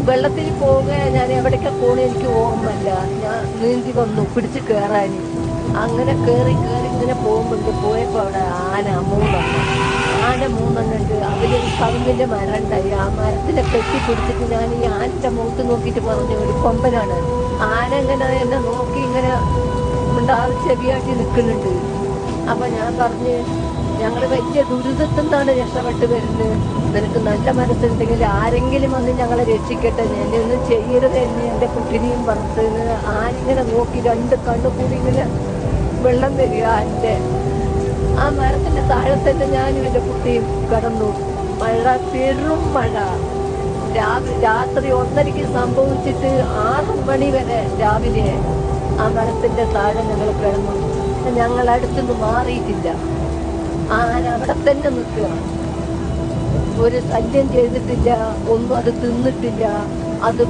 വെള്ളത്തിൽ പോവുക ഞാൻ എവിടേക്കാ പോണേ എനിക്ക് ഓർമ്മയില്ല. ഞാൻ നീന്തി വന്നു പിടിച്ച് കയറാൻ. അങ്ങനെ കേറി കേറി ഇങ്ങനെ പോയപ്പോ അവിടെ ആന മൂന്നെണ്ണം ഉണ്ട്. അതിലൊരു കവുങ്ങിന്റെ മരം ഉണ്ടായി. ആ മരത്തിനെ കെട്ടിപ്പിടിച്ചിട്ട് ഞാൻ ഈ ആനന്റെ മുഖത്ത് നോക്കിയിട്ട് പറഞ്ഞു, ഒരു കൊമ്പനാണ്. ആന ഇങ്ങനെ എന്നെ നോക്കി ഇങ്ങനെ ഉണ്ടാവും ചെവിയാട്ടി നിൽക്കുന്നുണ്ട്. അപ്പൊ ഞാൻ പറഞ്ഞ്, ഞങ്ങള് വലിയ ദുരിതത്തിൽ നിന്നാണ് രക്ഷപ്പെട്ട് വരുന്നത്. നിനക്ക് നല്ല മനസ്സുണ്ടെങ്കിൽ ആരെങ്കിലും വന്ന് ഞങ്ങളെ രക്ഷിക്കട്ടെ, എന്നെ ഒന്നും ചെയ്യരുത് എന്ന് എന്റെ കുട്ടിനെയും പറഞ്ഞത്. ആനിങ്ങനെ നോക്കി രണ്ട് കണ്ണു കൂടി ഇങ്ങനെ വെള്ളം വരിക. ആ മരത്തിന്റെ താഴെ തന്നെ ഞാനും എന്റെ കുട്ടിയും കിടന്നു. മഴ, പെരും മഴ. രാത്രി 1:30 സംഭവിച്ചിട്ട് 6 മണി വരെ രാവിലെ ആ മരത്തിന്റെ താഴെ ഞങ്ങൾ കിടന്നു. ഞങ്ങൾ അടുത്തുനിന്ന് മാറിയിട്ടില്ല. ആന അവിടെ തന്നെ നിൽക്കുക. ഒരു ശല്യം ചെയ്തിട്ടില്ല, ഒന്നും അത് തിന്നിട്ടില്ല. അത്